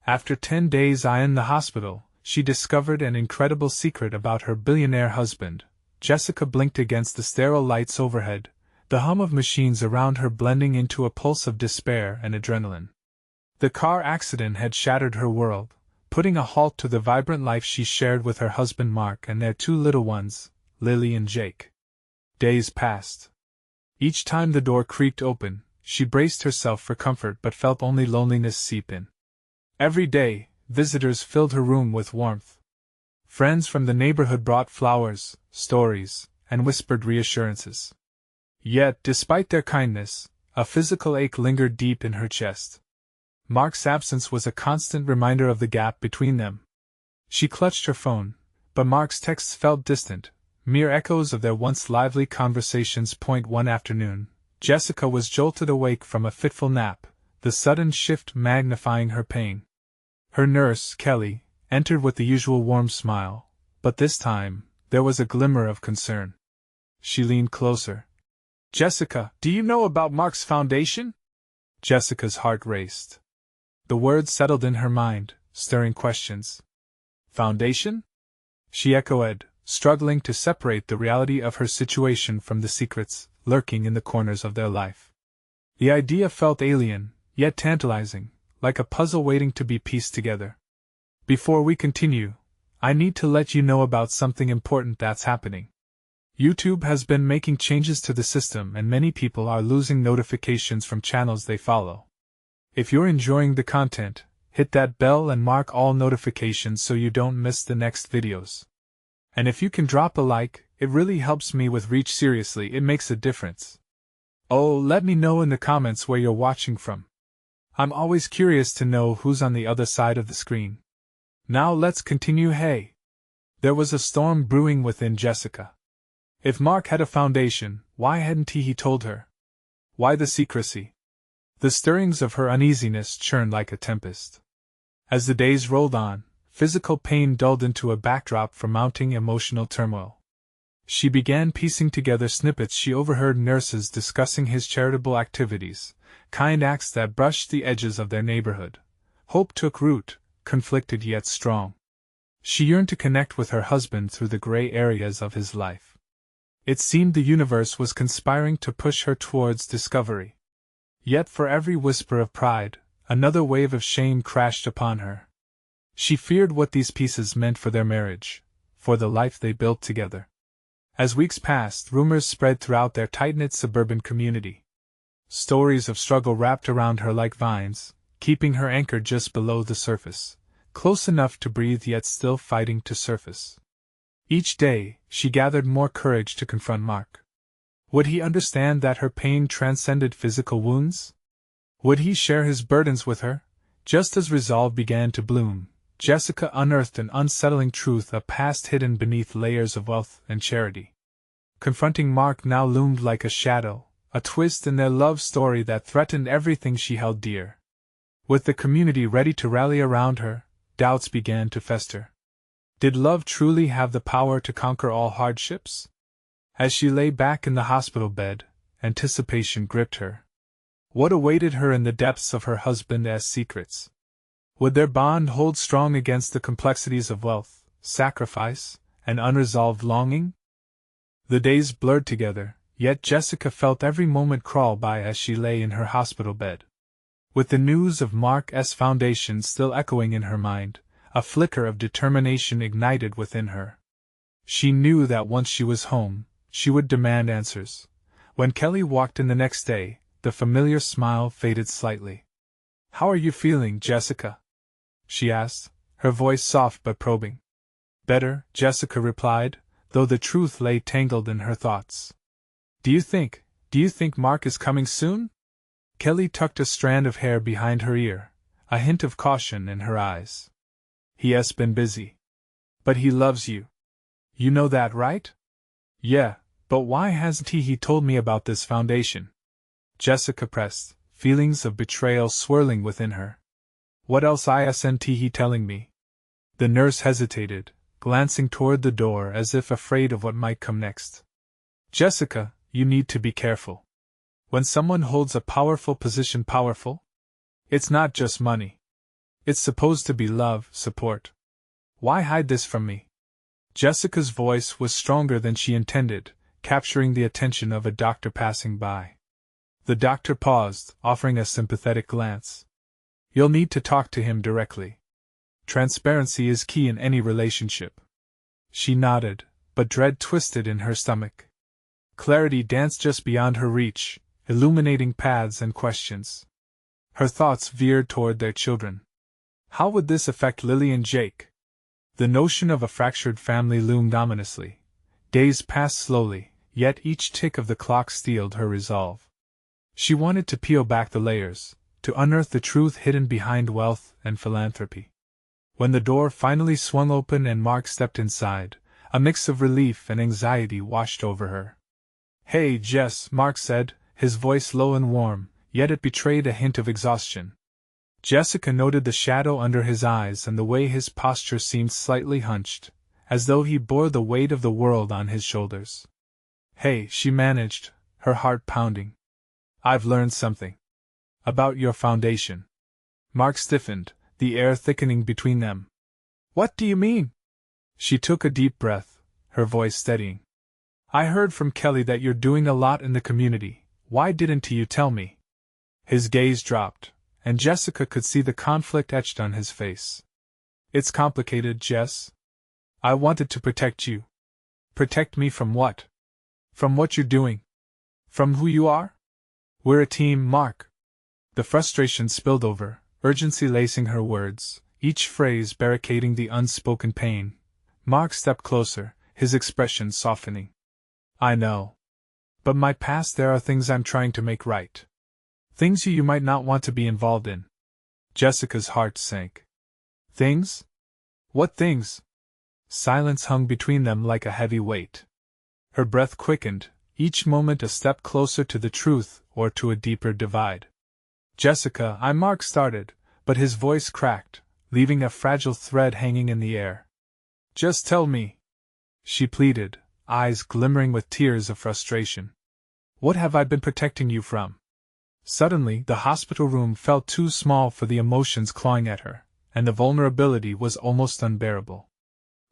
After 10 days in the hospital, she discovered an incredible secret about her billionaire husband. Jessica blinked against the sterile lights overhead, the hum of machines around her blending into a pulse of despair and adrenaline. The car accident had shattered her world, putting a halt to the vibrant life she shared with her husband Mark and their 2 little ones, Lily and Jake. Days passed. Each time the door creaked open, she braced herself for comfort but felt only loneliness seep in. Every day, visitors filled her room with warmth. Friends from the neighborhood brought flowers, stories, and whispered reassurances. Yet, despite their kindness, a physical ache lingered deep in her chest. Mark's absence was a constant reminder of the gap between them. She clutched her phone, but Mark's texts felt distant, mere echoes of their once lively conversations. One afternoon, Jessica was jolted awake from a fitful nap, the sudden shift magnifying her pain. Her nurse, Kelly, entered with the usual warm smile, but this time, there was a glimmer of concern. She leaned closer. "Jessica, do you know about Mark's foundation?" Jessica's heart raced. The words settled in her mind, stirring questions. "Foundation?" she echoed, struggling to separate the reality of her situation from the secrets lurking in the corners of their life. The idea felt alien, yet tantalizing, like a puzzle waiting to be pieced together. "Before we continue, I need to let you know about something important that's happening. YouTube has been making changes to the system and many people are losing notifications from channels they follow. If you're enjoying the content, hit that bell and mark all notifications so you don't miss the next videos. And if you can drop a like, it really helps me with reach. Seriously, it makes a difference. Oh, let me know in the comments where you're watching from. I'm always curious to know who's on the other side of the screen. Now let's continue." Hey! There was a storm brewing within Jessica. If Mark had a foundation, why hadn't he told her? Why the secrecy? The stirrings of her uneasiness churned like a tempest. As the days rolled on, physical pain dulled into a backdrop for mounting emotional turmoil. She began piecing together snippets she overheard nurses discussing his charitable activities, kind acts that brushed the edges of their neighborhood. Hope took root, conflicted yet strong. She yearned to connect with her husband through the gray areas of his life. It seemed the universe was conspiring to push her towards discovery. Yet for every whisper of pride, another wave of shame crashed upon her. She feared what these pieces meant for their marriage, for the life they built together. As weeks passed, rumors spread throughout their tight-knit suburban community. Stories of struggle wrapped around her like vines, keeping her anchored just below the surface, close enough to breathe yet still fighting to surface. Each day, she gathered more courage to confront Mark. Would he understand that her pain transcended physical wounds? Would he share his burdens with her? Just as resolve began to bloom, Jessica unearthed an unsettling truth, a past hidden beneath layers of wealth and charity. Confronting Mark now loomed like a shadow, a twist in their love story that threatened everything she held dear. With the community ready to rally around her, doubts began to fester. Did love truly have the power to conquer all hardships? As she lay back in the hospital bed, anticipation gripped her. What awaited her in the depths of her husband's secrets? Would their bond hold strong against the complexities of wealth, sacrifice, and unresolved longing? The days blurred together, yet Jessica felt every moment crawl by as she lay in her hospital bed. With the news of Mark's foundation still echoing in her mind, a flicker of determination ignited within her. She knew that once she was home, she would demand answers. When Kelly walked in the next day, the familiar smile faded slightly. "How are you feeling, Jessica?" she asked, her voice soft but probing. "Better," Jessica replied, though the truth lay tangled in her thoughts. Do you think Mark is coming soon?" Kelly tucked a strand of hair behind her ear, a hint of caution in her eyes. "He has been busy. But he loves you. You know that, right?" "Yeah, but why hasn't he told me about this foundation?" Jessica pressed, feelings of betrayal swirling within her. "What else isn't he telling me?" The nurse hesitated, glancing toward the door as if afraid of what might come next. "Jessica, you need to be careful. When someone holds a powerful position, it's not just money. It's supposed to be love, support. Why hide this from me? Jessica's voice was stronger than she intended, capturing the attention of a doctor passing by. The doctor paused, offering a sympathetic glance. You'll need to talk to him directly. Transparency is key in any relationship. She nodded, but dread twisted in her stomach. Clarity danced just beyond her reach, illuminating paths and questions. Her thoughts veered toward their children. How would this affect Lily and Jake? The notion of a fractured family loomed ominously. Days passed slowly, yet each tick of the clock steeled her resolve. She wanted to peel back the layers, to unearth the truth hidden behind wealth and philanthropy. When the door finally swung open and Mark stepped inside, a mix of relief and anxiety washed over her. "Hey, Jess," Mark said, his voice low and warm, yet it betrayed a hint of exhaustion. Jessica noted the shadow under his eyes and the way his posture seemed slightly hunched, as though he bore the weight of the world on his shoulders. "Hey," she managed, her heart pounding. "I've learned something. About your foundation." Mark stiffened, the air thickening between them. "What do you mean?" She took a deep breath, her voice steadying. "I heard from Kelly that you're doing a lot in the community. Why didn't you tell me?" His gaze dropped, and Jessica could see the conflict etched on his face. "It's complicated, Jess. I wanted to protect you." "Protect me from what?" "From what you're doing. From who you are? We're a team, Mark." The frustration spilled over, urgency lacing her words, each phrase barricading the unspoken pain. Mark stepped closer, his expression softening. "I know. But my past, there are things I'm trying to make right. Things you might not want to be involved in." Jessica's heart sank. "Things? What things?" Silence hung between them like a heavy weight. Her breath quickened, each moment a step closer to the truth or to a deeper divide. "Jessica," Mark started, but his voice cracked, leaving a fragile thread hanging in the air. "Just tell me," she pleaded, eyes glimmering with tears of frustration. "What have I been protecting you from?" Suddenly, the hospital room felt too small for the emotions clawing at her, and the vulnerability was almost unbearable.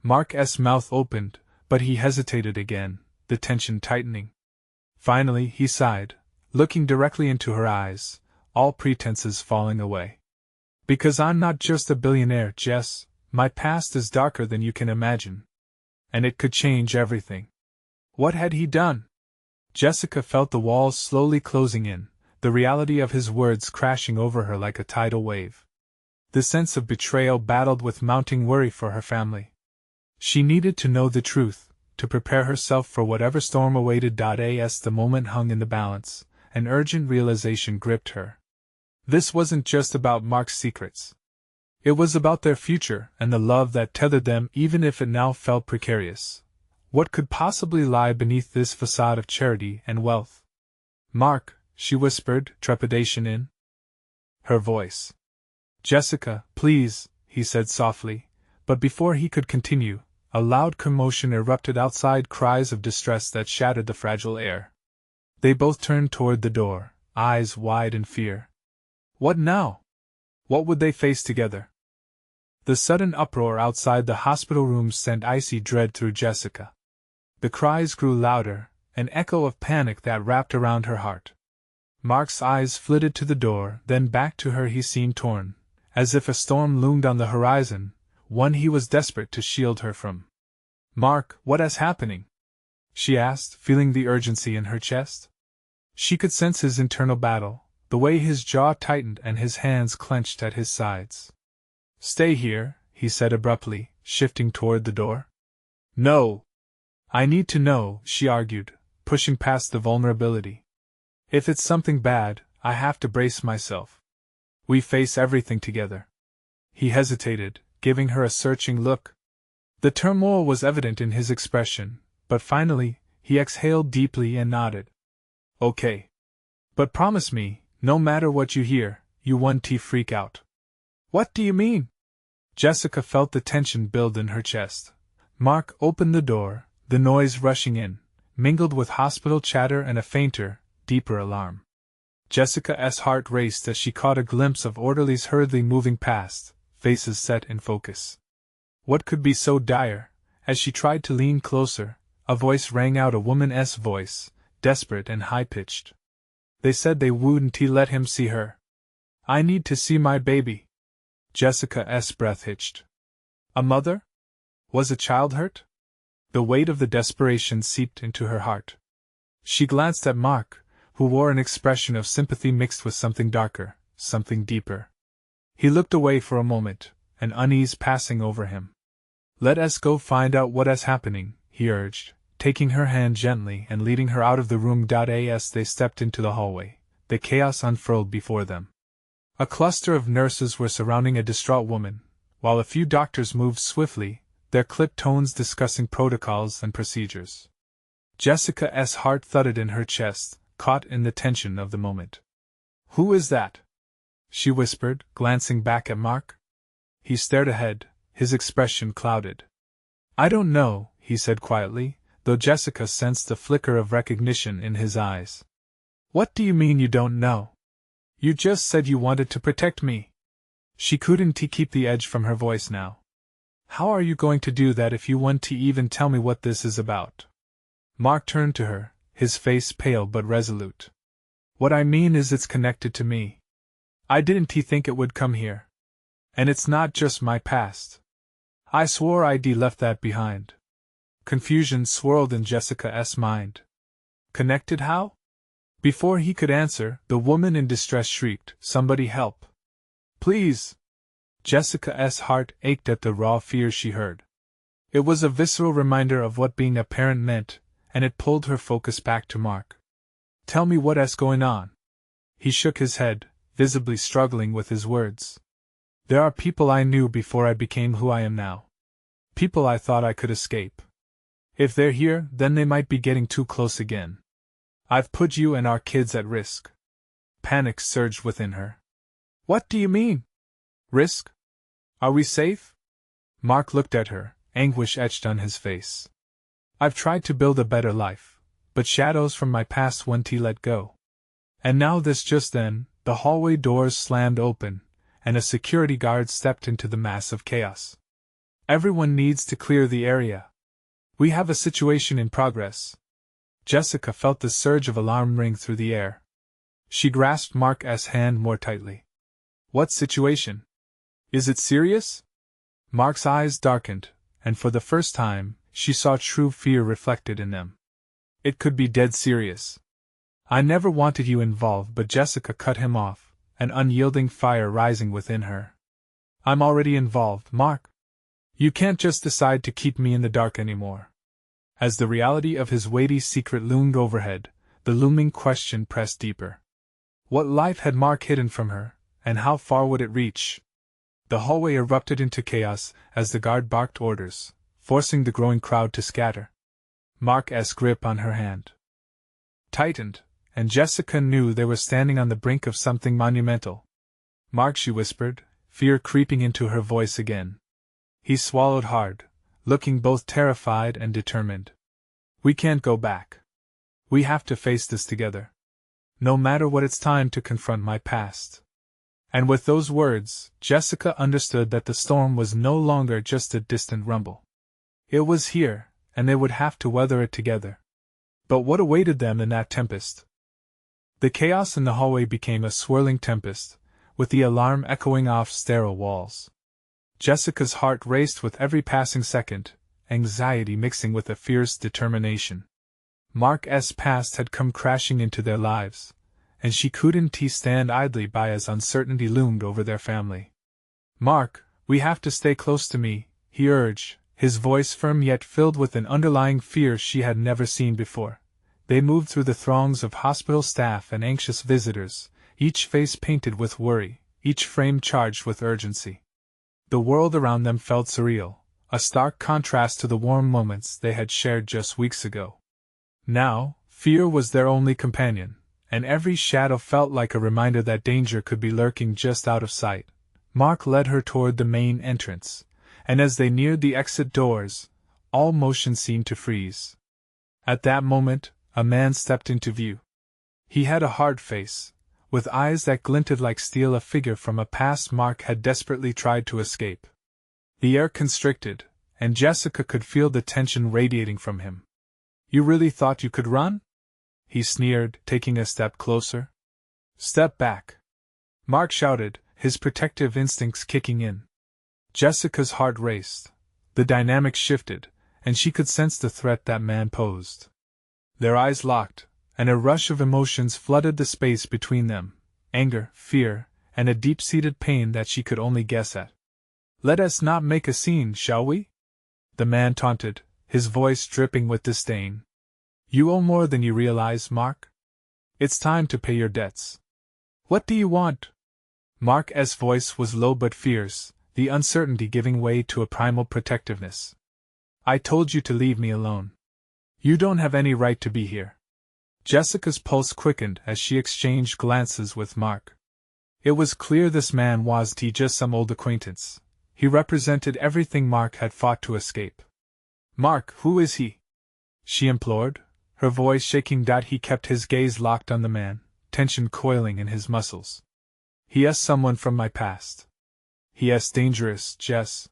Mark's mouth opened, but he hesitated again, the tension tightening. Finally, he sighed, looking directly into her eyes, all pretenses falling away. "Because I'm not just a billionaire, Jess. My past is darker than you can imagine. And it could change everything." What had he done? Jessica felt the walls slowly closing in, the reality of his words crashing over her like a tidal wave. The sense of betrayal battled with mounting worry for her family. She needed to know the truth, to prepare herself for whatever storm awaited. As the moment hung in the balance, an urgent realization gripped her. This wasn't just about Mark's secrets. It was about their future and the love that tethered them, even if it now felt precarious. What could possibly lie beneath this facade of charity and wealth? "Mark," she whispered, trepidation in her voice. "Jessica, please," he said softly, but before he could continue, a loud commotion erupted outside, cries of distress that shattered the fragile air. They both turned toward the door, eyes wide in fear. What now? What would they face together? The sudden uproar outside the hospital room sent icy dread through Jessica. The cries grew louder, an echo of panic that wrapped around her heart. Mark's eyes flitted to the door, then back to her. He seemed torn, as if a storm loomed on the horizon, one he was desperate to shield her from. "Mark, what is happening?" she asked, feeling the urgency in her chest. She could sense his internal battle, the way his jaw tightened and his hands clenched at his sides. "Stay here," he said abruptly, shifting toward the door. "No. I need to know," she argued, pushing past the vulnerability. "If it's something bad, I have to brace myself. We face everything together." He hesitated, giving her a searching look. The turmoil was evident in his expression, but finally, he exhaled deeply and nodded. "Okay. But promise me, no matter what you hear, you won't freak out." "What do you mean?" Jessica felt the tension build in her chest. Mark opened the door, the noise rushing in, mingled with hospital chatter and a fainter, deeper alarm. Jessica's heart raced as she caught a glimpse of orderlies hurriedly moving past, faces set in focus. What could be so dire? As she tried to lean closer, a voice rang out, a woman's voice, desperate and high-pitched. They said they wouldn't let him see her. I need to see my baby. Jessica's breath hitched. A mother? Was a child hurt? The weight of the desperation seeped into her heart. She glanced at Mark, who wore an expression of sympathy mixed with something darker, something deeper. He looked away for a moment, an unease passing over him. Let us go find out what is happening, he urged, taking her hand gently and leading her out of the room. As they stepped into the hallway, the chaos unfurled before them. A cluster of nurses were surrounding a distraught woman, while a few doctors moved swiftly, their clipped tones discussing protocols and procedures. Jessica's heart thudded in her chest, caught in the tension of the moment. Who is that? She whispered, glancing back at Mark. He stared ahead, his expression clouded. I don't know, he said quietly, though Jessica sensed a flicker of recognition in his eyes. What do you mean you don't know? You just said you wanted to protect me. She couldn't keep the edge from her voice now. How are you going to do that if you want to even tell me what this is about? Mark turned to her, his face pale but resolute. What I mean is it's connected to me. I didn't think it would come here. And it's not just my past. I swore I'd left that behind. Confusion swirled in Jessica's mind. Connected how? Before he could answer, the woman in distress shrieked, Somebody help! Please! Jessica's heart ached at the raw fear she heard. It was a visceral reminder of what being a parent meant, and it pulled her focus back to Mark. Tell me what's going on. He shook his head, visibly struggling with his words. There are people I knew before I became who I am now. People I thought I could escape. If they're here, then they might be getting too close again. I've put you and our kids at risk. Panic surged within her. What do you mean? Risk? Are we safe? Mark looked at her, anguish etched on his face. I've tried to build a better life, but shadows from my past won't let go. And now this. Just then, the hallway doors slammed open, and a security guard stepped into the mass of chaos. Everyone needs to clear the area. We have a situation in progress. Jessica felt the surge of alarm ring through the air. She grasped Mark's hand more tightly. What situation? Is it serious? Mark's eyes darkened, and for the first time, she saw true fear reflected in them. It could be dead serious. I never wanted you involved, but Jessica cut him off, an unyielding fire rising within her. I'm already involved, Mark. You can't just decide to keep me in the dark anymore. As the reality of his weighty secret loomed overhead, the looming question pressed deeper. What life had Mark hidden from her, and how far would it reach? The hallway erupted into chaos as the guard barked orders, forcing the growing crowd to scatter. Mark's grip on her hand tightened, and Jessica knew they were standing on the brink of something monumental. Mark, she whispered, fear creeping into her voice again. He swallowed hard, looking both terrified and determined. We can't go back. We have to face this together. No matter what, it's time to confront my past. And with those words, Jessica understood that the storm was no longer just a distant rumble. It was here, and they would have to weather it together. But what awaited them in that tempest? The chaos in the hallway became a swirling tempest, with the alarm echoing off sterile walls. Jessica's heart raced with every passing second, anxiety mixing with a fierce determination. Mark's past had come crashing into their lives, and she couldn't stand idly by as uncertainty loomed over their family. Mark, we have to stay close to me, he urged, his voice firm yet filled with an underlying fear she had never seen before. They moved through the throngs of hospital staff and anxious visitors, each face painted with worry, each frame charged with urgency. The world around them felt surreal, a stark contrast to the warm moments they had shared just weeks ago. Now, fear was their only companion, and every shadow felt like a reminder that danger could be lurking just out of sight. Mark led her toward the main entrance, and as they neared the exit doors, all motion seemed to freeze. At that moment, a man stepped into view. He had a hard face, with eyes that glinted like steel, a figure from a past Mark had desperately tried to escape. The air constricted, and Jessica could feel the tension radiating from him. "You really thought you could run?" he sneered, taking a step closer. "Step back!" Mark shouted, his protective instincts kicking in. Jessica's heart raced. The dynamic shifted, and she could sense the threat that man posed. Their eyes locked, and a rush of emotions flooded the space between them: anger, fear, and a deep-seated pain that she could only guess at. "Let us not make a scene, shall we?" the man taunted, his voice dripping with disdain. "You owe more than you realize, Mark. It's time to pay your debts." "What do you want?" Mark's voice was low but fierce, the uncertainty giving way to a primal protectiveness. "I told you to leave me alone. You don't have any right to be here." Jessica's pulse quickened as she exchanged glances with Mark. It was clear this man wasn't just some old acquaintance. He represented everything Mark had fought to escape. "Mark, who is he?" she implored, her voice shaking. He kept his gaze locked on the man, tension coiling in his muscles. "He is someone from my past. He is dangerous, Jess.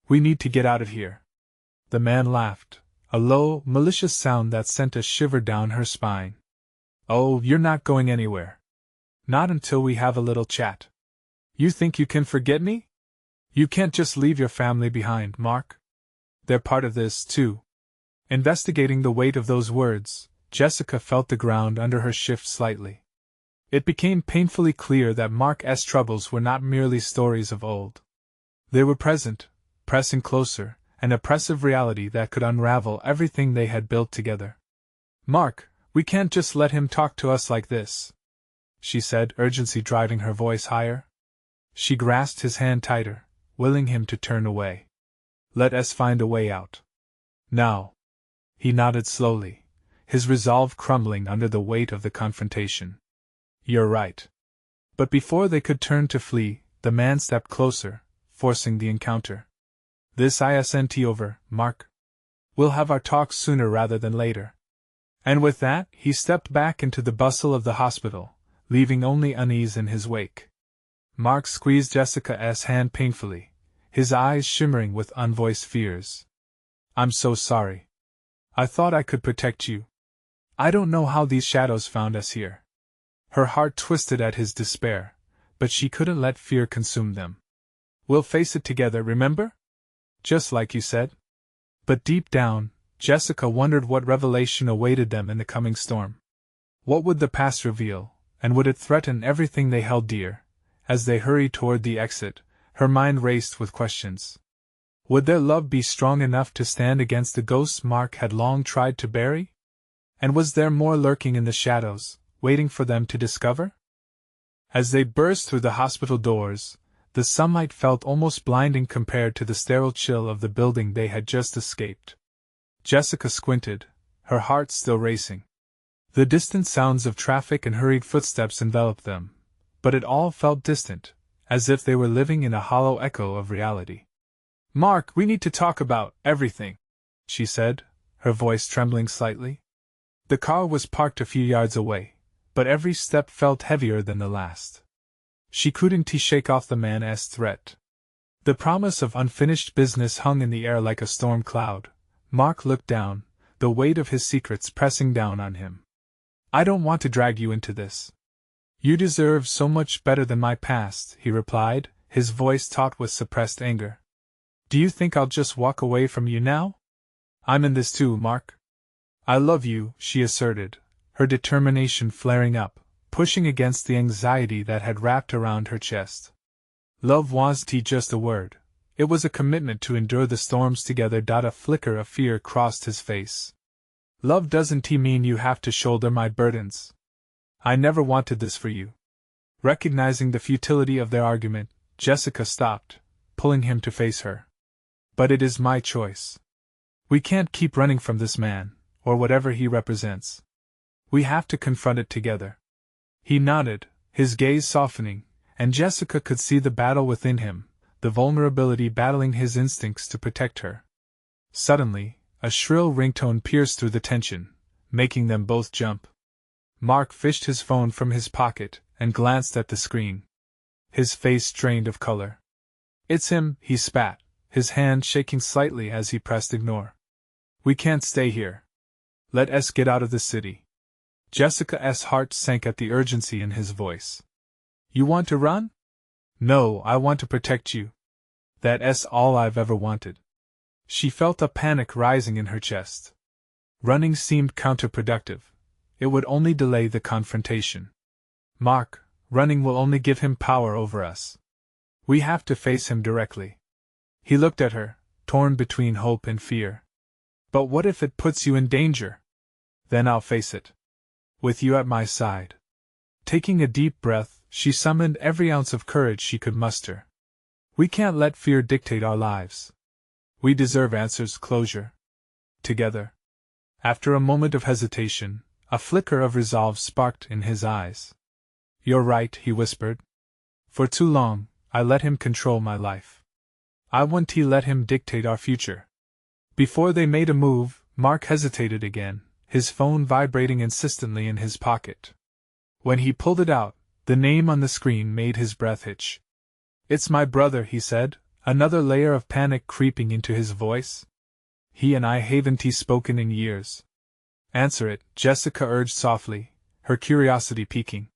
We need to get out of here." The man laughed, a low, malicious sound that sent a shiver down her spine. "Oh, you're not going anywhere. Not until we have a little chat. You think you can forget me? You can't just leave your family behind, Mark. They're part of this, too." Investigating the weight of those words, Jessica felt the ground under her shift slightly. It became painfully clear that Mark's troubles were not merely stories of old. They were present, pressing closer, an oppressive reality that could unravel everything they had built together. "Mark, we can't just let him talk to us like this," she said, urgency driving her voice higher. She grasped his hand tighter, willing him to turn away. "Let us find a way out. Now." He nodded slowly, his resolve crumbling under the weight of the confrontation. "You're right." But before they could turn to flee, the man stepped closer, forcing the encounter. "This isn't over, Mark. We'll have our talk sooner rather than later." And with that, he stepped back into the bustle of the hospital, leaving only unease in his wake. Mark squeezed Jessica's hand painfully, his eyes shimmering with unvoiced fears. "I'm so sorry. I thought I could protect you. I don't know how these shadows found us here." Her heart twisted at his despair, but she couldn't let fear consume them. "We'll face it together, remember? Just like you said." But deep down, Jessica wondered what revelation awaited them in the coming storm. What would the past reveal, and would it threaten everything they held dear? As they hurried toward the exit, her mind raced with questions. Would their love be strong enough to stand against the ghosts Mark had long tried to bury? And was there more lurking in the shadows, waiting for them to discover? As they burst through the hospital doors, the sunlight felt almost blinding compared to the sterile chill of the building they had just escaped. Jessica squinted, her heart still racing. The distant sounds of traffic and hurried footsteps enveloped them, but it all felt distant, as if they were living in a hollow echo of reality. "Mark, we need to talk about everything," she said, her voice trembling slightly. The car was parked a few yards away, but every step felt heavier than the last. She couldn't shake off the man's threat. The promise of unfinished business hung in the air like a storm cloud. Mark looked down, the weight of his secrets pressing down on him. "I don't want to drag you into this. You deserve so much better than my past," he replied, his voice taut with suppressed anger. "Do you think I'll just walk away from you now? I'm in this too, Mark." "I love you," she asserted, her determination flaring up, pushing against the anxiety that had wrapped around her chest. Love wasn't just a word, it was a commitment to endure the storms together. A flicker of fear crossed his face. "Love doesn't mean you have to shoulder my burdens. I never wanted this for you." Recognizing the futility of their argument, Jessica stopped, pulling him to face her. "But it is my choice. We can't keep running from this man, or whatever he represents. We have to confront it together." He nodded, his gaze softening, and Jessica could see the battle within him, the vulnerability battling his instincts to protect her. Suddenly, a shrill ringtone pierced through the tension, making them both jump. Mark fished his phone from his pocket and glanced at the screen. His face drained of color. "It's him," he spat, his hand shaking slightly as he pressed ignore. "We can't stay here. Let us get out of the city." Jessica's heart sank at the urgency in his voice. "You want to run?" "No, I want to protect you. That's all I've ever wanted." She felt a panic rising in her chest. Running seemed counterproductive. It would only delay the confrontation. "Mark, running will only give him power over us. We have to face him directly." He looked at her, torn between hope and fear. "But what if it puts you in danger?" "Then I'll face it. With you at my side." Taking a deep breath, she summoned every ounce of courage she could muster. "We can't let fear dictate our lives. We deserve answers, closure. Together." After a moment of hesitation, a flicker of resolve sparked in his eyes. "You're right," he whispered. "For too long, I let him control my life. I won't let him dictate our future." Before they made a move, Mark hesitated again, his phone vibrating insistently in his pocket. When he pulled it out, the name on the screen made his breath hitch. "It's my brother," he said, another layer of panic creeping into his voice. "He and I haven't spoken in years." "Answer it," Jessica urged softly, her curiosity piquing.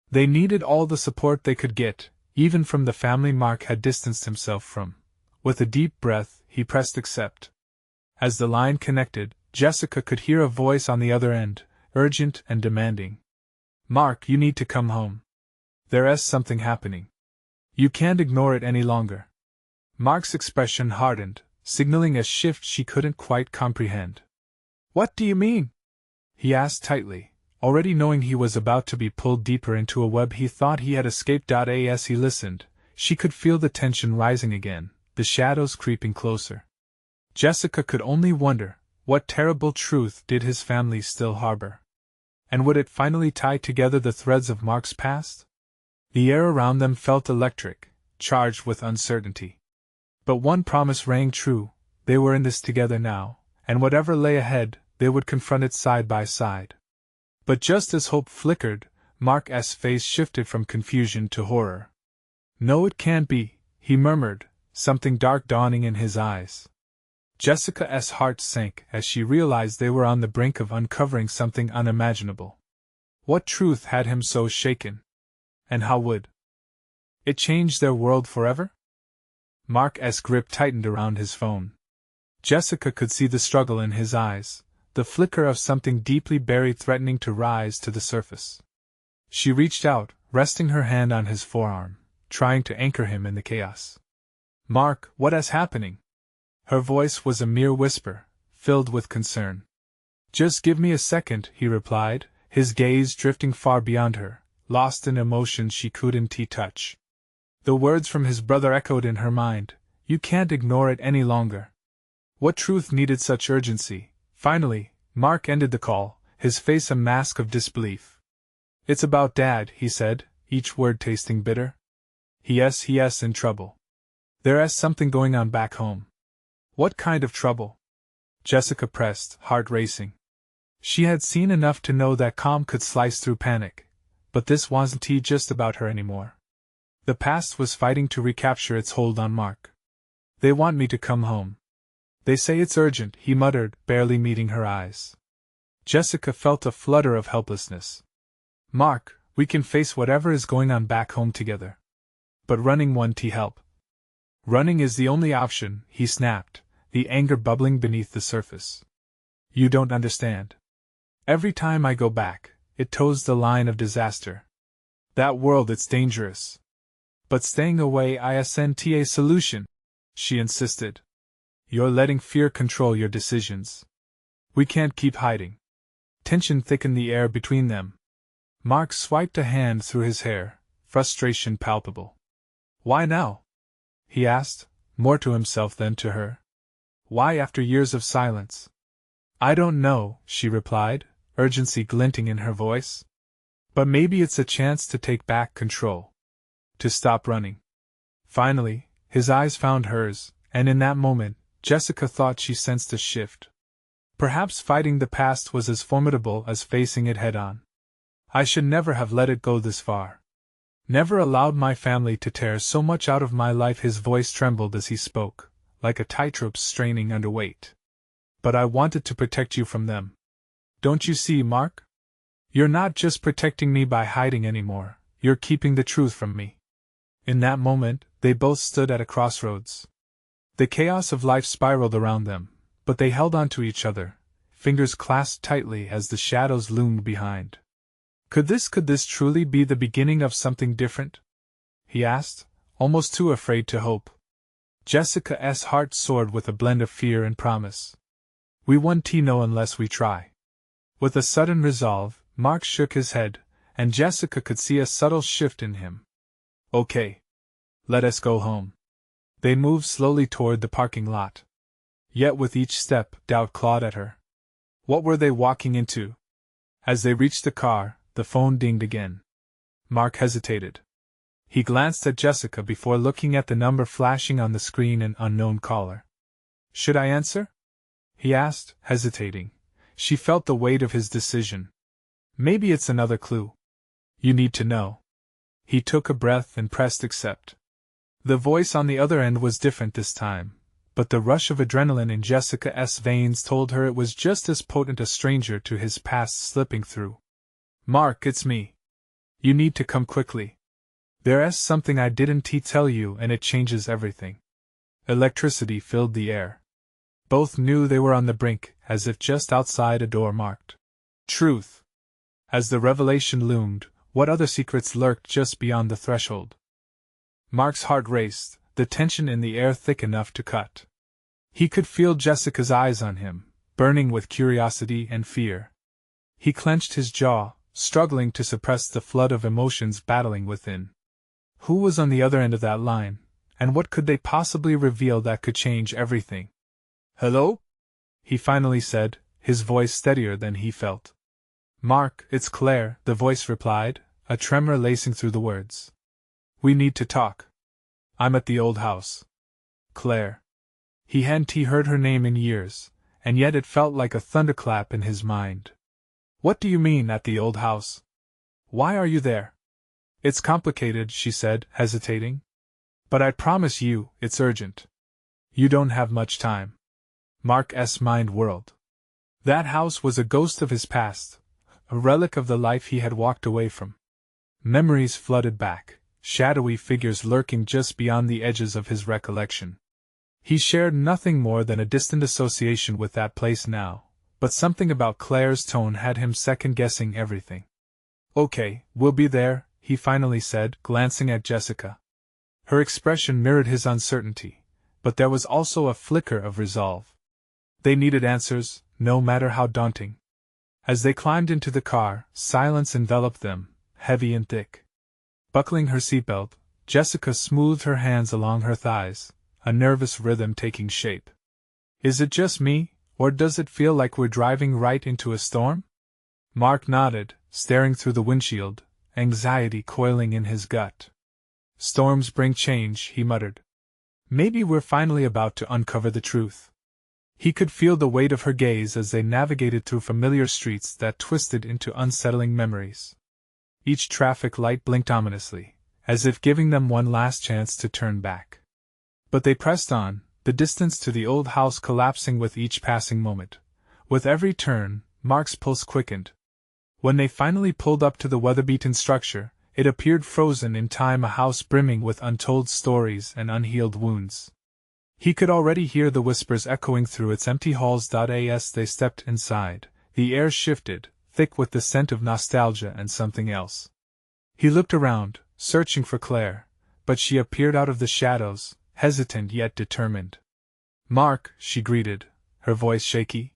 They needed all the support they could get, even from the family Mark had distanced himself from. With a deep breath, he pressed accept. As the line connected, Jessica could hear a voice on the other end, urgent and demanding. "Mark, you need to come home. There's something happening. You can't ignore it any longer." Mark's expression hardened, signaling a shift she couldn't quite comprehend. "What do you mean?" he asked tightly, already knowing he was about to be pulled deeper into a web he thought he had escaped. As he listened, she could feel the tension rising again, the shadows creeping closer. Jessica could only wonder, what terrible truth did his family still harbor? And would it finally tie together the threads of Mark's past? The air around them felt electric, charged with uncertainty. But one promise rang true: they were in this together now, and whatever lay ahead, they would confront it side by side. But just as hope flickered, Mark's face shifted from confusion to horror. "No, it can't be," he murmured, something dark dawning in his eyes. Jessica's heart sank as she realized they were on the brink of uncovering something unimaginable. What truth had him so shaken? And how would it change their world forever? Mark's grip tightened around his phone. Jessica could see the struggle in his eyes, the flicker of something deeply buried threatening to rise to the surface. She reached out, resting her hand on his forearm, trying to anchor him in the chaos. "Mark, what is happening?" Her voice was a mere whisper, filled with concern. "Just give me a second," he replied, his gaze drifting far beyond her, lost in emotions she couldn't touch. The words from his brother echoed in her mind: "You can't ignore it any longer." What truth needed such urgency? Finally, Mark ended the call, his face a mask of disbelief. "It's about Dad," he said, each word tasting bitter. He's in trouble. There's something going on back home." "What kind of trouble?" Jessica pressed, heart racing. She had seen enough to know that calm could slice through panic, but this wasn't just about her anymore. The past was fighting to recapture its hold on Mark. "They want me to come home. They say it's urgent," he muttered, barely meeting her eyes. Jessica felt a flutter of helplessness. "Mark, we can face whatever is going on back home together. But running won't help." "Running is the only option," he snapped, the anger bubbling beneath the surface. "You don't understand. Every time I go back, it toes the line of disaster. That world, it's dangerous. But staying away isn't a solution," she insisted. "You're letting fear control your decisions. We can't keep hiding." Tension thickened the air between them. Mark swiped a hand through his hair, frustration palpable. "Why now?" he asked, more to himself than to her. "Why after years of silence?" "I don't know," she replied, urgency glinting in her voice. "But maybe it's a chance to take back control. To stop running." Finally, his eyes found hers, and in that moment, Jessica thought she sensed a shift. Perhaps fighting the past was as formidable as facing it head-on. "I should never have let it go this far," Never allowed my family to tear so much out of my life. His voice trembled as he spoke, like a tightrope straining under weight. But I wanted to protect you from them. Don't you see, Mark? You're not just protecting me by hiding anymore, you're keeping the truth from me. In that moment, they both stood at a crossroads. The chaos of life spiraled around them, but they held on to each other, fingers clasped tightly as the shadows loomed behind. Could this truly be the beginning of something different? He asked, almost too afraid to hope. Jessica's heart soared with a blend of fear and promise. We won't know unless we try. With a sudden resolve, Mark shook his head, and Jessica could see a subtle shift in him. Okay. Let us go home. They moved slowly toward the parking lot. Yet with each step, doubt clawed at her. What were they walking into? As they reached the car, the phone dinged again. Mark hesitated. He glanced at Jessica before looking at the number flashing on the screen, an unknown caller. Should I answer? He asked, hesitating. She felt the weight of his decision. Maybe it's another clue. You need to know. He took a breath and pressed accept. The voice on the other end was different this time, but the rush of adrenaline in Jessica's veins told her it was just as potent a stranger to his past slipping through. Mark, it's me. You need to come quickly. There's something I didn't tell you, and it changes everything. Electricity filled the air. Both knew they were on the brink, as if just outside a door marked truth. As the revelation loomed, what other secrets lurked just beyond the threshold? Mark's heart raced, the tension in the air thick enough to cut. He could feel Jessica's eyes on him, burning with curiosity and fear. He clenched his jaw, struggling to suppress the flood of emotions battling within. Who was on the other end of that line, and what could they possibly reveal that could change everything? Hello? He finally said, his voice steadier than he felt. Mark, it's Claire, the voice replied, a tremor lacing through the words. We need to talk. I'm at the old house. Claire. He hadn't heard her name in years, and yet it felt like a thunderclap in his mind. What do you mean, at the old house? Why are you there? It's complicated, she said, hesitating. But I promise you, it's urgent. You don't have much time. Mark's mind whirled. That house was a ghost of his past, a relic of the life he had walked away from. Memories flooded back, shadowy figures lurking just beyond the edges of his recollection. He shared nothing more than a distant association with that place now, but something about Claire's tone had him second-guessing everything. Okay, we'll be there, he finally said, glancing at Jessica. Her expression mirrored his uncertainty, but there was also a flicker of resolve. They needed answers, no matter how daunting. As they climbed into the car, silence enveloped them, heavy and thick. Buckling her seatbelt, Jessica smoothed her hands along her thighs, a nervous rhythm taking shape. Is it just me, or does it feel like we're driving right into a storm? Mark nodded, staring through the windshield, anxiety coiling in his gut. Storms bring change, he muttered. Maybe we're finally about to uncover the truth. He could feel the weight of her gaze as they navigated through familiar streets that twisted into unsettling memories. Each traffic light blinked ominously, as if giving them one last chance to turn back. But they pressed on, the distance to the old house collapsing with each passing moment. With every turn, Mark's pulse quickened. When they finally pulled up to the weather-beaten structure, it appeared frozen in time, a house brimming with untold stories and unhealed wounds. He could already hear the whispers echoing through its empty halls. As they stepped inside, the air shifted, thick with the scent of nostalgia and something else. He looked around, searching for Claire, but she appeared out of the shadows, hesitant yet determined. Mark, she greeted, her voice shaky.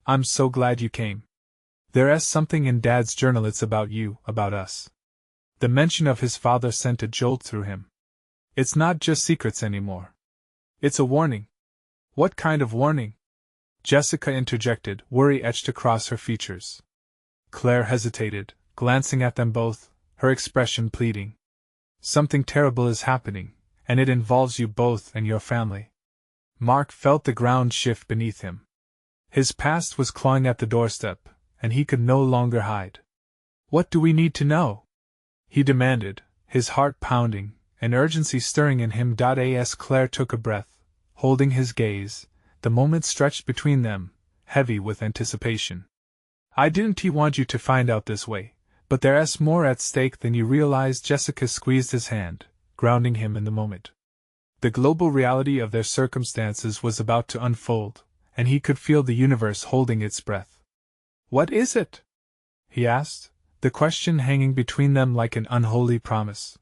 I'm so glad you came. There's something in Dad's journal. It's about you, about us. The mention of his father sent a jolt through him. It's not just secrets anymore. It's a warning. What kind of warning? Jessica interjected, worry etched across her features. Claire hesitated, glancing at them both, her expression pleading. Something terrible is happening, and it involves you both and your family. Mark felt the ground shift beneath him. His past was clawing at the doorstep, and he could no longer hide. What do we need to know? He demanded, his heart pounding, an urgency stirring in him. As Claire took a breath, holding his gaze, the moment stretched between them, heavy with anticipation. I didn't want you to find out this way, but there's more at stake than you realize. Jessica squeezed his hand, grounding him in the moment. The global reality of their circumstances was about to unfold, and he could feel the universe holding its breath. What is it? He asked, the question hanging between them like an unholy promise.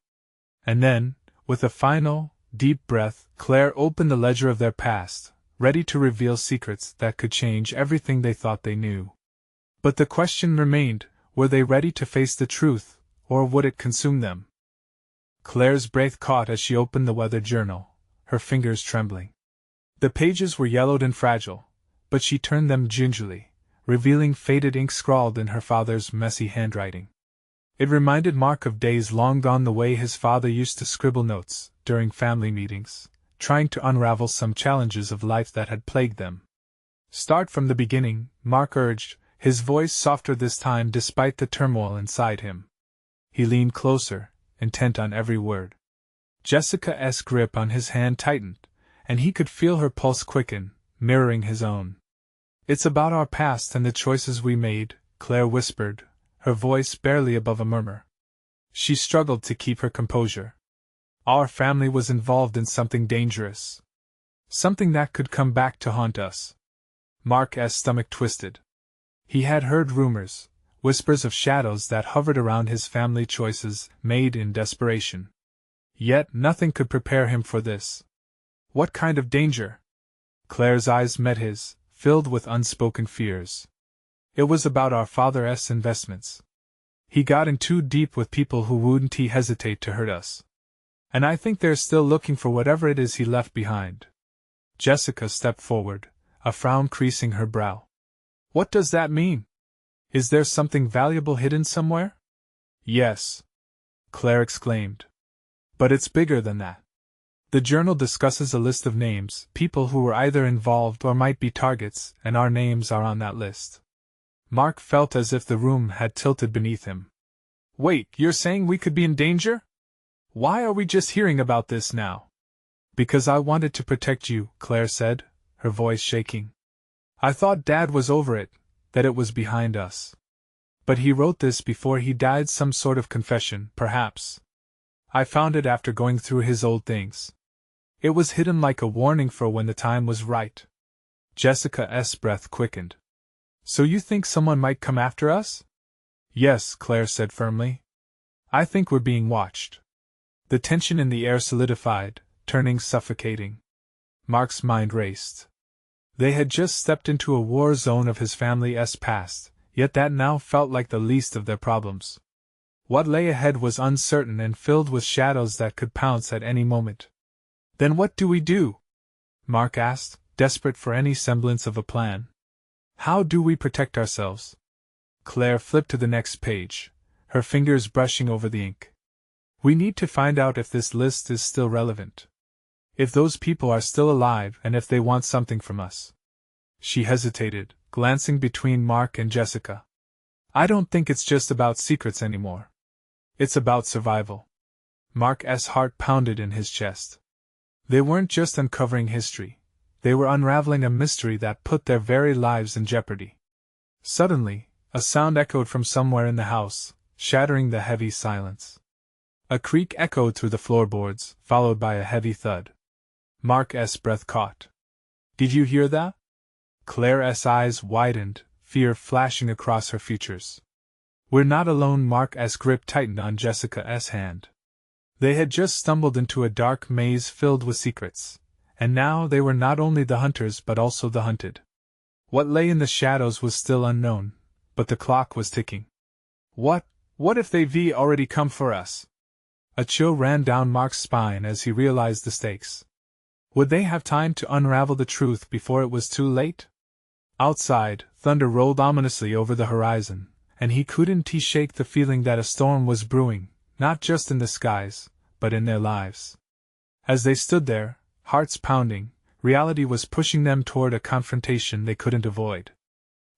And then, with a final, deep breath, Claire opened the ledger of their past, ready to reveal secrets that could change everything they thought they knew. But the question remained, were they ready to face the truth, or would it consume them? Claire's breath caught as she opened the weather journal, her fingers trembling. The pages were yellowed and fragile, but she turned them gingerly, revealing faded ink scrawled in her father's messy handwriting. It reminded Mark of days long gone, the way his father used to scribble notes during family meetings, trying to unravel some challenges of life that had plagued them. Start from the beginning, Mark urged, his voice softer this time despite the turmoil inside him. He leaned closer, intent on every word. Jessica's grip on his hand tightened, and he could feel her pulse quicken, mirroring his own. It's about our past and the choices we made, Claire whispered, her voice barely above a murmur. She struggled to keep her composure. Our family was involved in something dangerous. Something that could come back to haunt us. Mark's stomach twisted. He had heard rumors, whispers of shadows that hovered around his family choices made in desperation. Yet nothing could prepare him for this. What kind of danger? Claire's eyes met his, filled with unspoken fears. It was about our father's investments. He got in too deep with people who wouldn't hesitate to hurt us. And I think they're still looking for whatever it is he left behind. Jessica stepped forward, a frown creasing her brow. What does that mean? Is there something valuable hidden somewhere? Yes, Claire exclaimed. But it's bigger than that. The journal discusses a list of names, people who were either involved or might be targets, and our names are on that list. Mark felt as if the room had tilted beneath him. Wait, you're saying we could be in danger? Why are we just hearing about this now? Because I wanted to protect you, Claire said, her voice shaking. I thought Dad was over it, that it was behind us. But he wrote this before he died, some sort of confession, perhaps. I found it after going through his old things. It was hidden like a warning for when the time was right. Jessica's breath quickened. So you think someone might come after us? Yes, Claire said firmly. I think we're being watched. The tension in the air solidified, turning suffocating. Mark's mind raced. They had just stepped into a war zone of his family's past, yet that now felt like the least of their problems. What lay ahead was uncertain and filled with shadows that could pounce at any moment. Then what do we do? Mark asked, desperate for any semblance of a plan. How do we protect ourselves? Claire flipped to the next page, her fingers brushing over the ink. We need to find out if this list is still relevant. If those people are still alive and if they want something from us. She hesitated, glancing between Mark and Jessica. I don't think it's just about secrets anymore. It's about survival. Mark's heart pounded in his chest. They weren't just uncovering history. They were unraveling a mystery that put their very lives in jeopardy. Suddenly, a sound echoed from somewhere in the house, shattering the heavy silence. A creak echoed through the floorboards, followed by a heavy thud. Mark's breath caught. Did you hear that? Claire's eyes widened, fear flashing across her features. We're not alone. Mark's grip tightened on Jessica's hand. They had just stumbled into a dark maze filled with secrets, and now they were not only the hunters but also the hunted. What lay in the shadows was still unknown, but the clock was ticking. What if they've already come for us? A chill ran down Mark's spine as he realized the stakes. Would they have time to unravel the truth before it was too late? Outside, thunder rolled ominously over the horizon, and he couldn't shake the feeling that a storm was brewing, not just in the skies, but in their lives. As they stood there, hearts pounding, reality was pushing them toward a confrontation they couldn't avoid.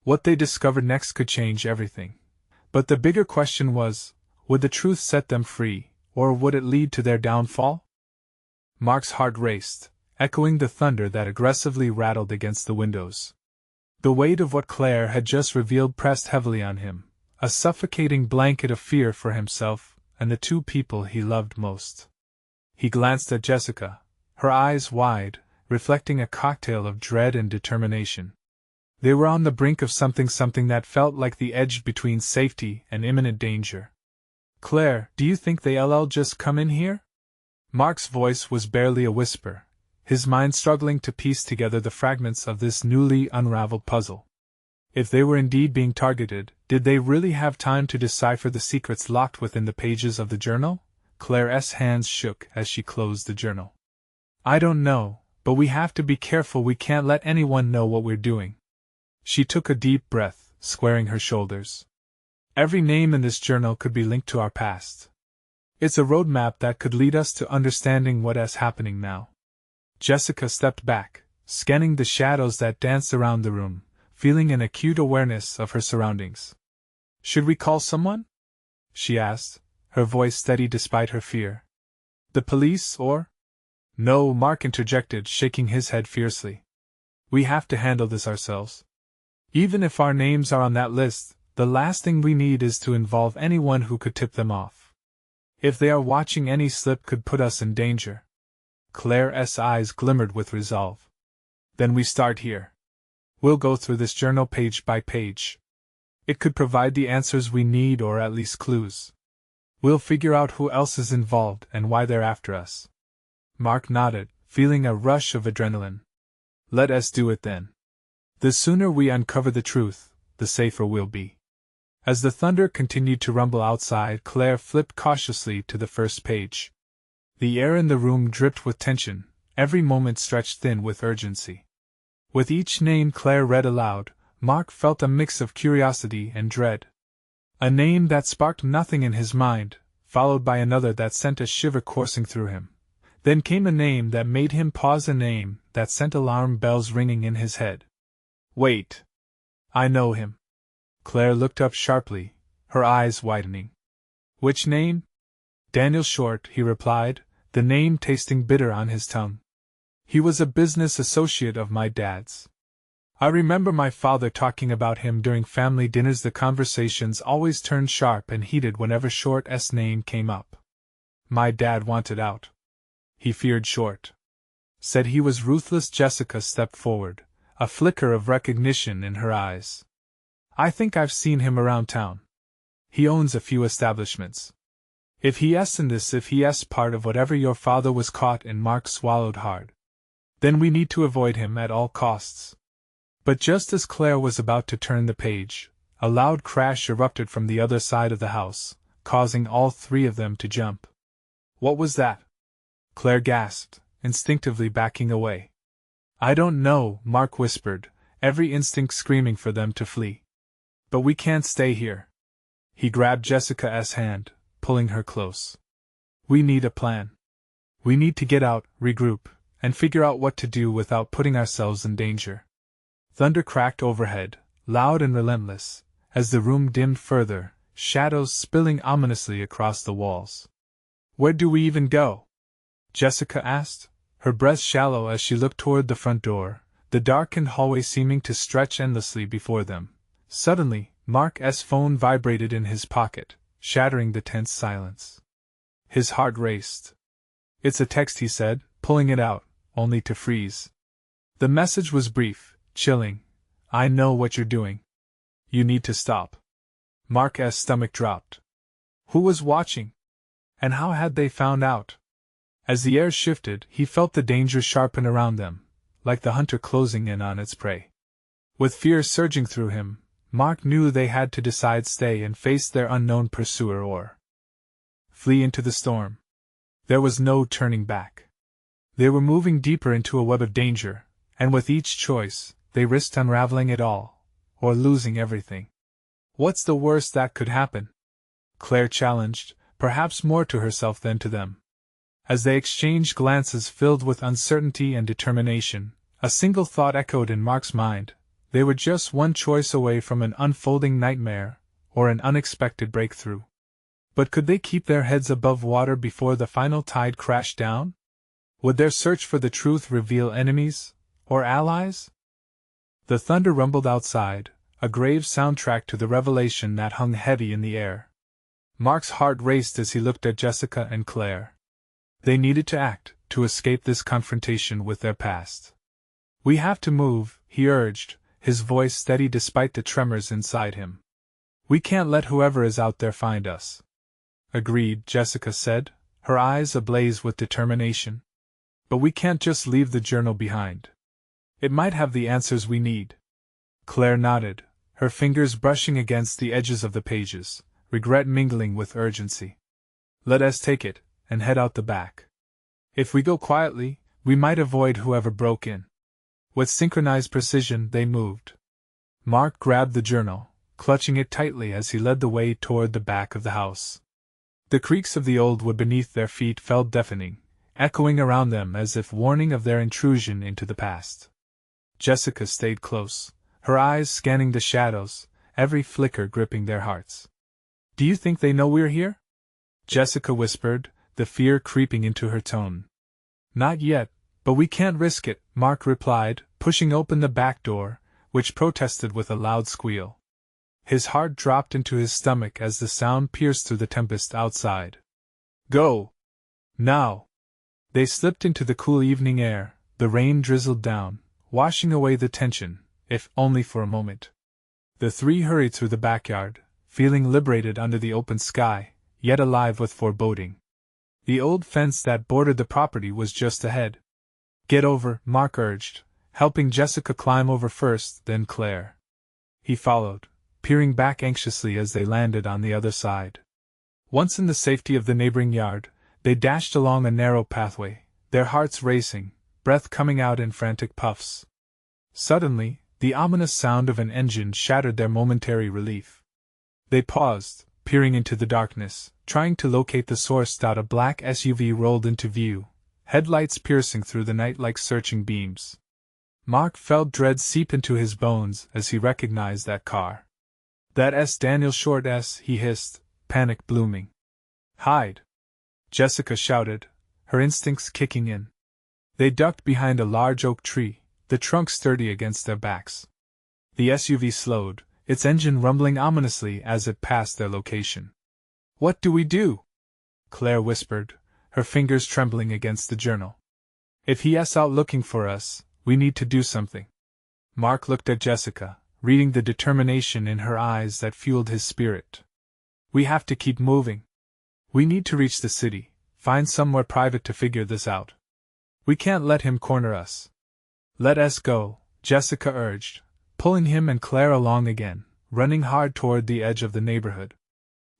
What they discovered next could change everything. But the bigger question was, would the truth set them free, or would it lead to their downfall? Mark's heart raced, echoing the thunder that aggressively rattled against the windows. The weight of what Claire had just revealed pressed heavily on him, a suffocating blanket of fear for himself and the two people he loved most. He glanced at Jessica, her eyes wide, reflecting a cocktail of dread and determination. They were on the brink of something that felt like the edge between safety and imminent danger. "Claire, do you think they'll just come in here?" Mark's voice was barely a whisper, his mind struggling to piece together the fragments of this newly unraveled puzzle. If they were indeed being targeted, did they really have time to decipher the secrets locked within the pages of the journal? Claire's hands shook as she closed the journal. "I don't know, but we have to be careful. We can't let anyone know what we're doing." She took a deep breath, squaring her shoulders. "Every name in this journal could be linked to our past. It's a roadmap that could lead us to understanding what is happening now." Jessica stepped back, scanning the shadows that danced around the room, feeling an acute awareness of her surroundings. "Should we call someone?" she asked, her voice steady despite her fear. "The police, or—" "No," Mark interjected, shaking his head fiercely. "We have to handle this ourselves. Even if our names are on that list, the last thing we need is to involve anyone who could tip them off. If they are watching, any slip could put us in danger." Claire's eyes glimmered with resolve. "Then we start here. We'll go through this journal page by page. It could provide the answers we need, or at least clues. We'll figure out who else is involved and why they're after us." Mark nodded, feeling a rush of adrenaline. "Let us do it then. The sooner we uncover the truth, the safer we'll be." As the thunder continued to rumble outside, Claire flipped cautiously to the first page. The air in the room dripped with tension, every moment stretched thin with urgency. With each name Claire read aloud, Mark felt a mix of curiosity and dread. A name that sparked nothing in his mind, followed by another that sent a shiver coursing through him. Then came a name that made him pause, a name that sent alarm bells ringing in his head. "Wait. I know him." Claire looked up sharply, her eyes widening. "Which name?" "Daniel Short," he replied, the name tasting bitter on his tongue. "He was a business associate of my dad's. I remember my father talking about him during family dinners. The conversations always turned sharp and heated whenever Short's name came up. My dad wanted out. He feared Short. Said he was ruthless." Jessica stepped forward, a flicker of recognition in her eyes. "I think I've seen him around town. He owns a few establishments. If he's part of whatever your father was caught in," Mark swallowed hard, "then we need to avoid him at all costs." But just as Claire was about to turn the page, a loud crash erupted from the other side of the house, causing all three of them to jump. "What was that?" Claire gasped, instinctively backing away. "I don't know," Mark whispered, every instinct screaming for them to flee. "But we can't stay here." He grabbed Jessica's hand, pulling her close. "We need a plan. We need to get out, regroup, and figure out what to do without putting ourselves in danger." Thunder cracked overhead, loud and relentless, as the room dimmed further, shadows spilling ominously across the walls. "Where do we even go?" Jessica asked, her breath shallow as she looked toward the front door, the darkened hallway seeming to stretch endlessly before them. Suddenly, Mark's phone vibrated in his pocket, shattering the tense silence. His heart raced. "It's a text," he said, pulling it out, only to freeze. The message was brief, chilling. "I know what you're doing. You need to stop." Mark's stomach dropped. Who was watching? And how had they found out? As the air shifted, he felt the danger sharpen around them, like the hunter closing in on its prey. With fear surging through him, Mark knew they had to decide: stay and face their unknown pursuer, or flee into the storm. There was no turning back. They were moving deeper into a web of danger, and with each choice, they risked unraveling it all, or losing everything. "What's the worst that could happen?" Claire challenged, perhaps more to herself than to them. As they exchanged glances filled with uncertainty and determination, a single thought echoed in Mark's mind: they were just one choice away from an unfolding nightmare, or an unexpected breakthrough. But could they keep their heads above water before the final tide crashed down? Would their search for the truth reveal enemies, or allies? The thunder rumbled outside, a grave soundtrack to the revelation that hung heavy in the air. Mark's heart raced as he looked at Jessica and Claire. They needed to act, to escape this confrontation with their past. "We have to move," he urged, his voice steady despite the tremors inside him. "We can't let whoever is out there find us." "Agreed," Jessica said, her eyes ablaze with determination. "But we can't just leave the journal behind. It might have the answers we need." Claire nodded, her fingers brushing against the edges of the pages, regret mingling with urgency. "Let us take it, and head out the back. If we go quietly, we might avoid whoever broke in." With synchronized precision, they moved. Mark grabbed the journal, clutching it tightly as he led the way toward the back of the house. The creaks of the old wood beneath their feet fell deafening, echoing around them as if warning of their intrusion into the past. Jessica stayed close, her eyes scanning the shadows, every flicker gripping their hearts. "Do you think they know we're here?" Jessica whispered, the fear creeping into her tone. "Not yet, but we can't risk it," Mark replied, pushing open the back door, which protested with a loud squeal. His heart dropped into his stomach as the sound pierced through the tempest outside. "Go! Now!" They slipped into the cool evening air, the rain drizzled down, washing away the tension, if only for a moment. The three hurried through the backyard, feeling liberated under the open sky, yet alive with foreboding. The old fence that bordered the property was just ahead. "Get over," Mark urged, helping Jessica climb over first, then Claire. He followed, peering back anxiously as they landed on the other side. Once in the safety of the neighboring yard, they dashed along a narrow pathway, their hearts racing, breath coming out in frantic puffs. Suddenly, the ominous sound of an engine shattered their momentary relief. They paused, peering into the darkness, trying to locate the source. A black SUV rolled into view, headlights piercing through the night like searching beams. Mark felt dread seep into his bones as he recognized that car. "That's Daniel Short's," he hissed, panic blooming. "Hide!" Jessica shouted, her instincts kicking in. They ducked behind a large oak tree, the trunk sturdy against their backs. The SUV slowed, its engine rumbling ominously as it passed their location. "What do we do?" Claire whispered, her fingers trembling against the journal. "If he's out looking for us, we need to do something." Mark looked at Jessica, reading the determination in her eyes that fueled his spirit. "We have to keep moving. We need to reach the city, find somewhere private to figure this out. We can't let him corner us." "Let us go," Jessica urged, pulling him and Claire along again, running hard toward the edge of the neighborhood.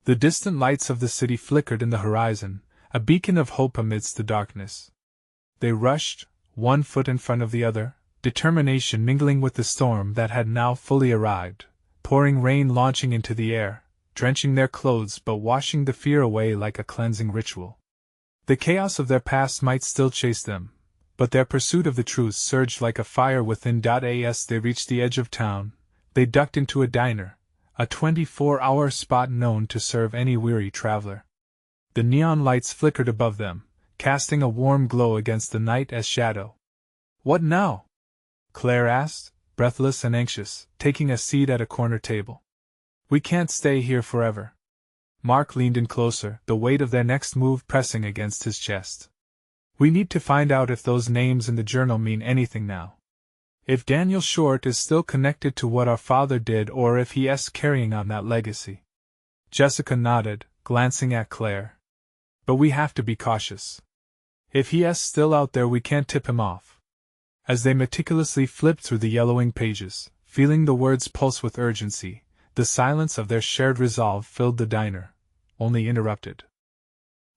The distant lights of the city flickered in the horizon, a beacon of hope amidst the darkness. They rushed, one foot in front of the other, determination mingling with the storm that had now fully arrived, pouring rain launching into the air, drenching their clothes but washing the fear away like a cleansing ritual. The chaos of their past might still chase them, but their pursuit of the truth surged like a fire within. As they reached the edge of town, they ducked into a diner, a 24-hour spot known to serve any weary traveler. The neon lights flickered above them, casting a warm glow against the night as shadow. "What now?" Claire asked, breathless and anxious, taking a seat at a corner table. "We can't stay here forever." Mark leaned in closer, the weight of their next move pressing against his chest. "We need to find out if those names in the journal mean anything now. If Daniel Short is still connected to what our father did or if he is carrying on that legacy." Jessica nodded, glancing at Claire. "But we have to be cautious. If he is still out there, we can't tip him off." As they meticulously flipped through the yellowing pages, feeling the words pulse with urgency, the silence of their shared resolve filled the diner, only interrupted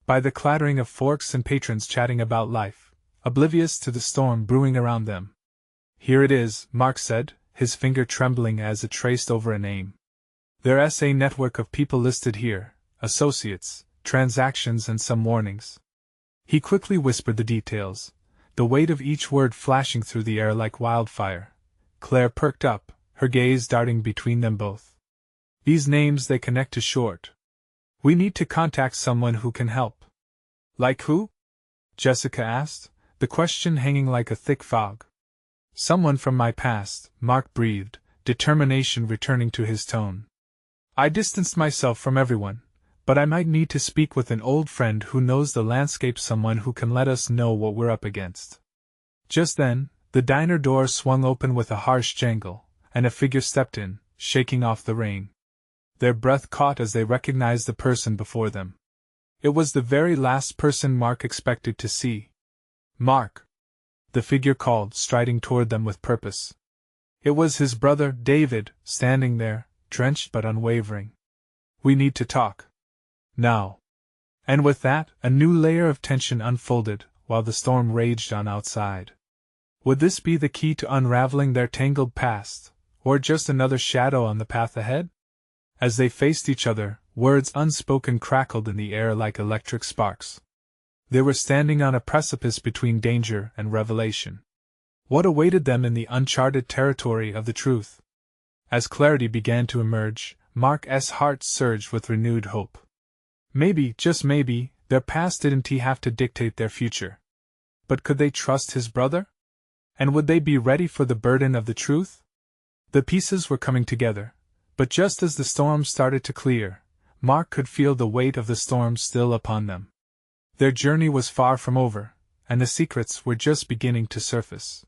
by the clattering of forks and patrons chatting about life, oblivious to the storm brewing around them. "Here it is," Mark said, his finger trembling as it traced over a name. "There's a network of people listed here, associates, transactions and some warnings." He quickly whispered the details, the weight of each word flashing through the air like wildfire. Claire perked up, her gaze darting between them both. "These names, they connect to Short." We need to contact someone who can help. Like who? Jessica asked, the question hanging like a thick fog. Someone from my past, Mark breathed, determination returning to his tone. I distanced myself from everyone, but I might need to speak with an old friend who knows the landscape, someone who can let us know what we're up against. Just then, the diner door swung open with a harsh jangle, and a figure stepped in, shaking off the rain. Their breath caught as they recognized the person before them. It was the very last person Mark expected to see. Mark! The figure called, striding toward them with purpose. It was his brother, David, standing there, drenched but unwavering. We need to talk. Now. And with that, a new layer of tension unfolded, while the storm raged on outside. Would this be the key to unraveling their tangled past, or just another shadow on the path ahead? As they faced each other, words unspoken crackled in the air like electric sparks. They were standing on a precipice between danger and revelation. What awaited them in the uncharted territory of the truth? As clarity began to emerge, Mark's heart surged with renewed hope. Maybe, just maybe, their past didn't have to dictate their future. But could they trust his brother? And would they be ready for the burden of the truth? The pieces were coming together, but just as the storm started to clear, Mark could feel the weight of the storm still upon them. Their journey was far from over, and the secrets were just beginning to surface.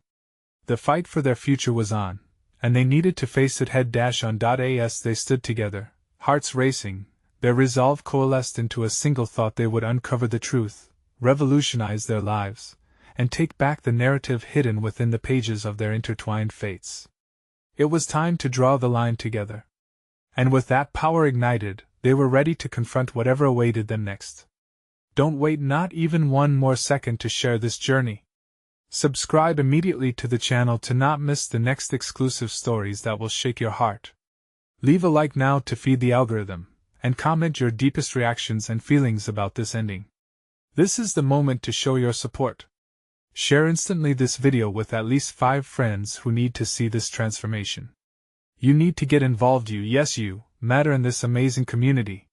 The fight for their future was on, and they needed to face it head-on. As they stood together, hearts racing, their resolve coalesced into a single thought: they would uncover the truth, revolutionize their lives, and take back the narrative hidden within the pages of their intertwined fates. It was time to draw the line together. And with that power ignited, they were ready to confront whatever awaited them next. Don't wait not even one more second to share this journey. Subscribe immediately to the channel to not miss the next exclusive stories that will shake your heart. Leave a like now to feed the algorithm, and comment your deepest reactions and feelings about this ending. This is the moment to show your support. Share instantly this video with at least 5 friends who need to see this transformation. You need to get involved. You matter in this amazing community.